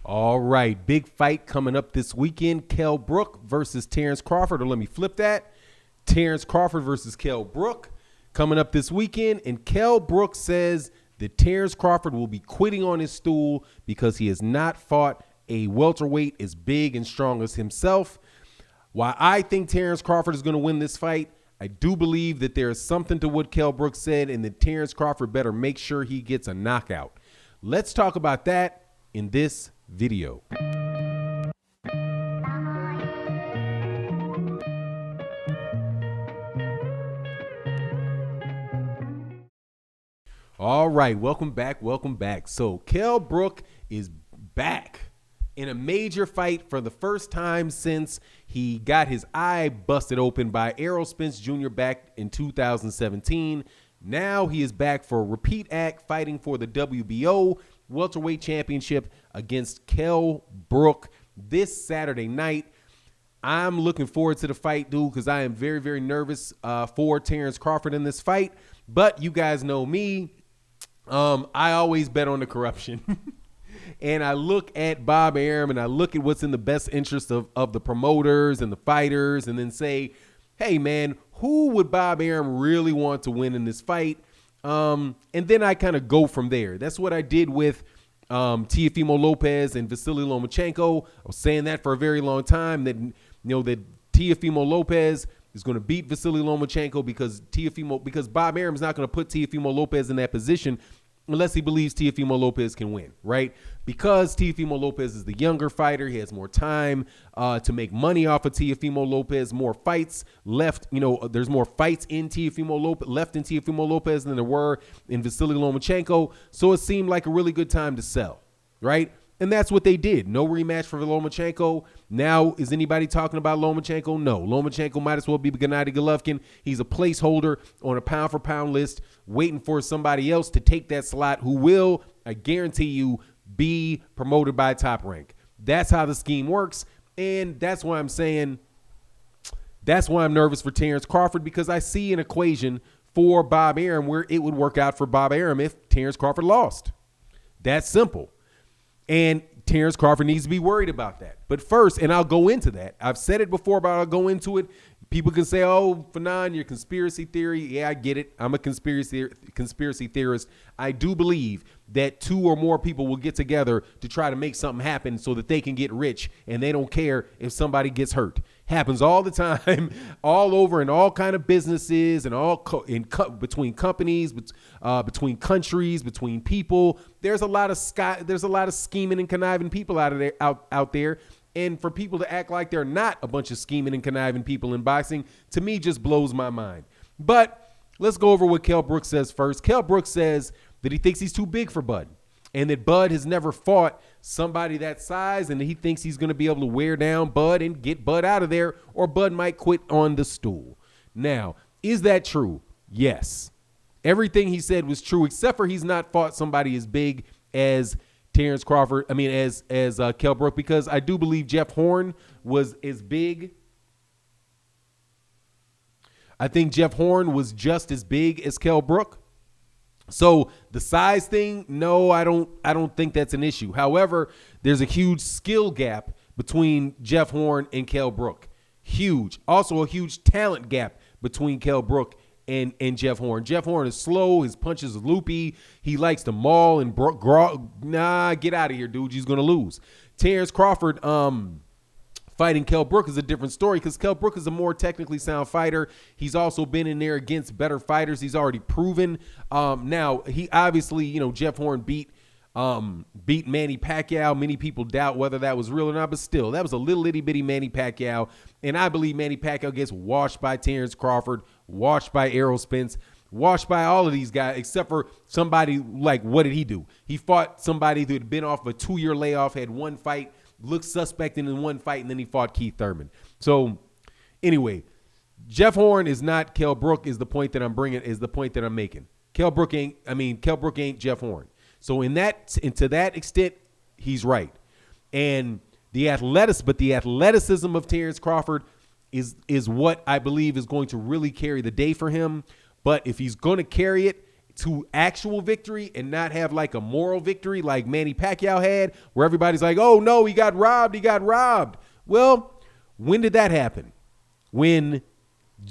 All right, big fight coming up this weekend. Kell Brook versus Terence Crawford. Or let me flip that. Terence Crawford versus Kell Brook coming up this weekend. And Kell Brook says that Terence Crawford will be quitting on his stool because he has not fought a welterweight as big and strong as himself. While I think Terence Crawford is going to win this fight, I do believe that there is something to what Kell Brook said and that Terence Crawford better make sure he gets a knockout. Let's talk about that in this video. All right, welcome back. So Kell Brook is back in a major fight for the first time since he got his eye busted open by Errol Spence Jr. back in 2017. Now he is back for a repeat act fighting for the WBO welterweight championship against Kell Brook this Saturday night. I'm looking forward to the fight, dude, because I am very, very nervous for Terence Crawford in this fight. But you guys know me. I always bet on the corruption. And I look at Bob Arum and I look at what's in the best interest of the promoters and the fighters and then say, hey, man, who would Bob Arum really want to win in this fight? And then I kind of go from there. That's what I did with Teofimo Lopez and Vasily Lomachenko. I was saying that for a very long time that, that Teofimo Lopez is going to beat Vasily Lomachenko because Bob Arum is not going to put Teofimo Lopez in that position unless he believes Teofimo Lopez can win, right? Because Teofimo Lopez is the younger fighter. He has more time to make money off of Teofimo Lopez, more fights left. There's more fights in Teofimo Lopez than there were in Vasily Lomachenko. So it seemed like a really good time to sell, right? And that's what they did. No rematch for Lomachenko. Now, is anybody talking about Lomachenko? No. Lomachenko might as well be Gennady Golovkin. He's a placeholder on a pound-for-pound list waiting for somebody else to take that slot who will, I guarantee you, be promoted by Top Rank. That's how the scheme works, and that's why I'm saying that's why I'm nervous for Terence Crawford, because I see an equation for Bob Arum where it would work out for Bob Arum if Terence Crawford lost. That's simple. And Terence Crawford needs to be worried about that. But first, and I'll go into that. I've said it before, but I'll go into it. People can say, oh, Fanon, your conspiracy theory. Yeah, I get it. I'm a conspiracy theorist. I do believe that two or more people will get together to try to make something happen so that they can get rich, and they don't care if somebody gets hurt. Happens all the time, all over in all kind of businesses and between companies, between countries, between people. There's a lot of scheming and conniving people out there. And for people to act like they're not a bunch of scheming and conniving people in boxing, to me, just blows my mind. But let's go over what Kell Brook says first. Kell Brook says that he thinks he's too big for Bud, and that Bud has never fought somebody that size, and he thinks he's going to be able to wear down Bud and get Bud out of there, or Bud might quit on the stool. Now, is that true? Yes. Everything he said was true, except for he's not fought somebody as big as Terence Crawford, as Kell Brook, because I do believe Jeff Horn was as big. I think Jeff Horn was just as big as Kell Brook. So the size thing, no, I don't think that's an issue. However, there's a huge skill gap between Jeff Horn and Kell Brook. Huge. Also a huge talent gap between Kell Brook and Jeff Horn. Jeff Horn is slow. His punches are loopy. He likes to maul and get out of here, dude. He's going to lose. Terence Crawford fighting Kell Brook is a different story because Kell Brook is a more technically sound fighter. He's also been in there against better fighters. He's already proven. Now, he obviously, Jeff Horn beat Manny Pacquiao. Many people doubt whether that was real or not, but still, that was a little itty bitty Manny Pacquiao. And I believe Manny Pacquiao gets washed by Terence Crawford, washed by Errol Spence, washed by all of these guys, except for somebody like, what did he do? He fought somebody who had been off a 2-year layoff, had one fight, looked suspect in one fight, and then he fought Keith Thurman. So anyway, Jeff Horn is not Kell Brook is the point that I'm making. Kell Brook ain't Jeff Horn. So to that extent, he's right. And the athleticism of Terence Crawford is what I believe is going to really carry the day for him. But if he's going to carry it, to actual victory and not have like a moral victory like Manny Pacquiao had, where everybody's like, oh no, he got robbed. Well, when did that happen? When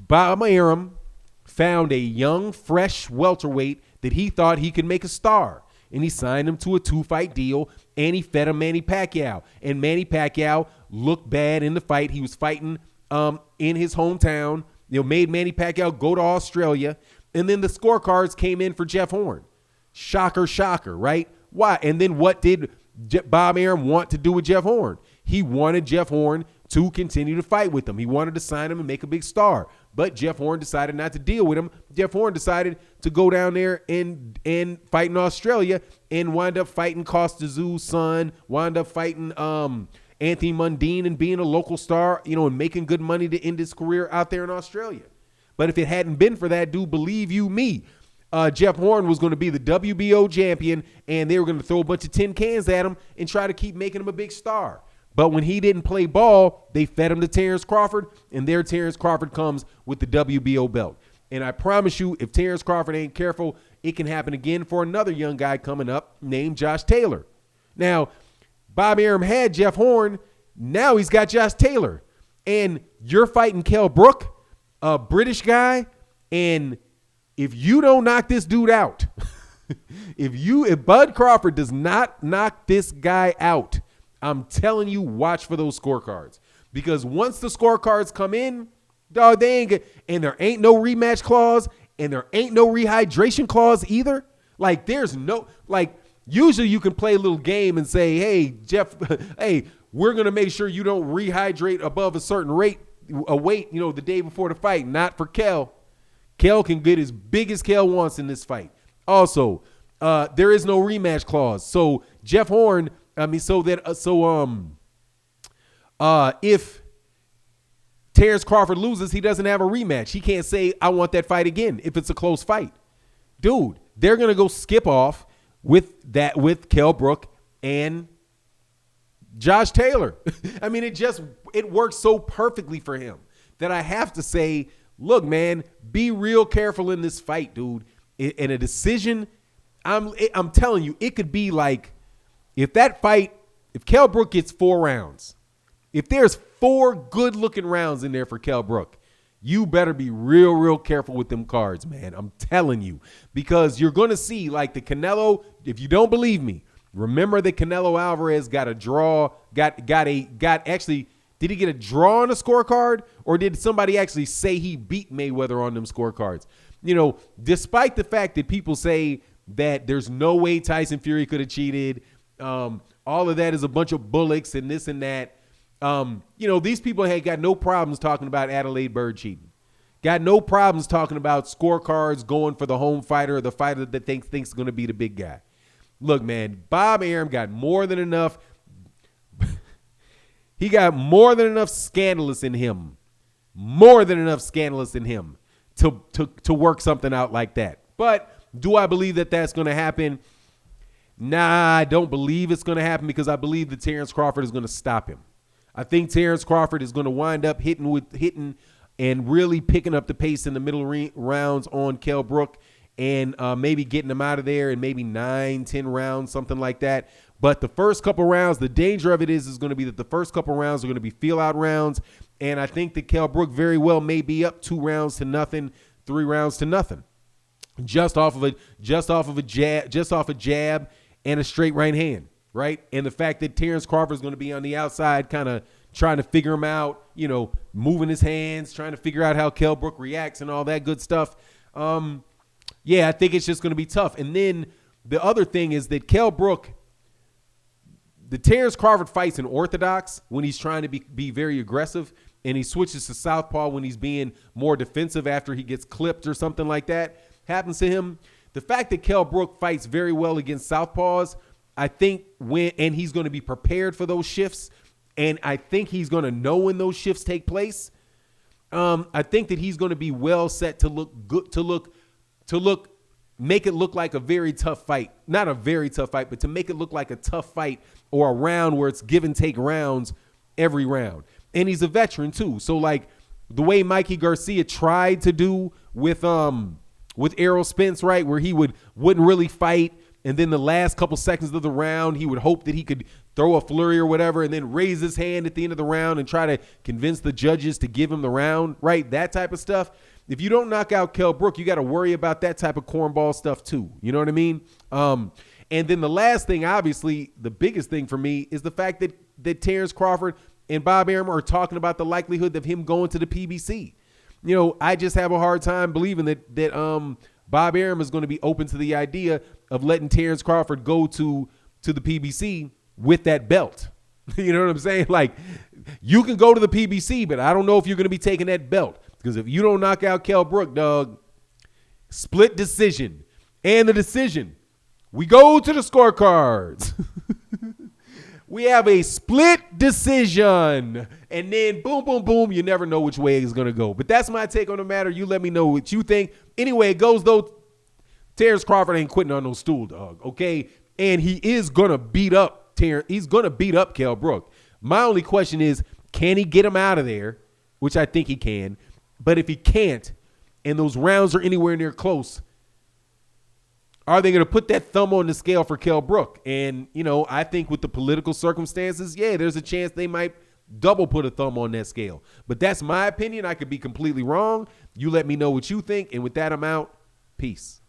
Bob Arum found a young, fresh welterweight that he thought he could make a star. And he signed him to a 2-fight deal, and he fed him Manny Pacquiao. And Manny Pacquiao looked bad in the fight. He was fighting in his hometown, made Manny Pacquiao go to Australia. And then the scorecards came in for Jeff Horn. Shocker, right? Why? And then what did Bob Arum want to do with Jeff Horn? He wanted Jeff Horn to continue to fight with him. He wanted to sign him and make a big star. But Jeff Horn decided not to deal with him. Jeff Horn decided to go down there and fight in Australia and wind up fighting Costa Zoo's son, wind up fighting Anthony Mundine and being a local star, and making good money to end his career out there in Australia. But if it hadn't been for that dude, believe you me, Jeff Horn was going to be the WBO champion, and they were going to throw a bunch of tin cans at him and try to keep making him a big star. But when he didn't play ball, they fed him to Terence Crawford, and there Terence Crawford comes with the WBO belt. And I promise you, if Terence Crawford ain't careful, it can happen again for another young guy coming up named Josh Taylor. Now, Bob Arum had Jeff Horn. Now he's got Josh Taylor. And you're fighting Kell Brook, a British guy, and if you don't knock this dude out, if Bud Crawford does not knock this guy out, I'm telling you, watch for those scorecards. Because once the scorecards come in, dog, they ain't good. And there ain't no rematch clause, and there ain't no rehydration clause either. Like, there's no, like, usually you can play a little game and say, hey, Jeff, hey, we're going to make sure you don't rehydrate above a certain weight, the day before the fight. Not for Kell. Kell can get as big as Kell wants in this fight. Also, there is no rematch clause. So Jeff Horn, if Terence Crawford loses, he doesn't have a rematch. He can't say, I want that fight again if it's a close fight. Dude, they're going to go skip off with Kell Brook and Josh Taylor. I mean, it works so perfectly for him that I have to say, look, man, be real careful in this fight, dude. In a decision, I'm telling you, it could be like, if Kell Brook gets 4 rounds, if there's 4 good-looking rounds in there for Kell Brook, you better be real, real careful with them cards, man. I'm telling you, because you're going to see like the Canelo. If you don't believe me, remember that Canelo Alvarez got a draw, actually, did he get a draw on a scorecard, or did somebody actually say he beat Mayweather on them scorecards? Despite the fact that people say that there's no way Tyson Fury could have cheated, all of that is a bunch of bullocks and this and that. These people had got no problems talking about Adelaide Bird cheating. Got no problems talking about scorecards going for the home fighter or the fighter that thinks is going to be the big guy. Look, man, Bob Arum got more than enough. He got more than enough scandalous in him. More than enough scandalous in him to work something out like that. But do I believe that that's going to happen? Nah, I don't believe it's going to happen, because I believe that Terence Crawford is going to stop him. I think Terence Crawford is going to wind up hitting and really picking up the pace in the middle rounds on Kell Brook, and maybe getting him out of there in maybe 9-10 rounds, something like that. But the first couple rounds, the danger of it is going to be that the first couple rounds are going to be feel-out rounds, and I think that Kell Brook very well may be up 2 rounds to nothing, 3 rounds to nothing, just off a jab and a straight right hand, right? And the fact that Terence Crawford is going to be on the outside, kind of trying to figure him out, moving his hands, trying to figure out how Kell Brook reacts and all that good stuff. I think it's just going to be tough. And then the other thing is that Kell Brook, the Terence Crawford fights in orthodox when he's trying to be very aggressive, and he switches to southpaw when he's being more defensive after he gets clipped or something like that happens to him. The fact that Kell Brook fights very well against southpaws, I think and he's going to be prepared for those shifts, and I think he's going to know when those shifts take place. I think that he's going to be well set to look good, make it look like a very tough fight. Not a very tough fight, but to make it look like a tough fight, or a round where it's give and take rounds every round. And he's a veteran too. So like the way Mikey Garcia tried to do with with Errol Spence, right, where he wouldn't really fight, and then the last couple seconds of the round, he would hope that he could throw a flurry or whatever and then raise his hand at the end of the round and try to convince the judges to give him the round, right? That type of stuff. If you don't knock out Kell Brook, you got to worry about that type of cornball stuff too. You know what I mean? And then the last thing, obviously, the biggest thing for me is the fact that Terence Crawford and Bob Arum are talking about the likelihood of him going to the PBC. You know, I just have a hard time believing that Bob Arum is going to be open to the idea of letting Terence Crawford go to the PBC with that belt. You know what I'm saying? Like, you can go to the PBC, but I don't know if you're going to be taking that belt, because if you don't knock out Kell Brook, dog, split decision. And the decision, we go to the scorecards. We have a split decision, and then boom, boom, boom. You never know which way it's going to go. But that's my take on the matter. You let me know what you think. Anyway, it goes, though, Terence Crawford ain't quitting on no stool, dog, okay? And he is going to beat up Terence. He's going to beat up Kell Brook. My only question is, can he get him out of there, which I think he can. But if he can't, and those rounds are anywhere near close, are they going to put that thumb on the scale for Kell Brook? And, you know, I think with the political circumstances, yeah, there's a chance they might double put a thumb on that scale. But that's my opinion. I could be completely wrong. You let me know what you think. And with that, I'm out. Peace.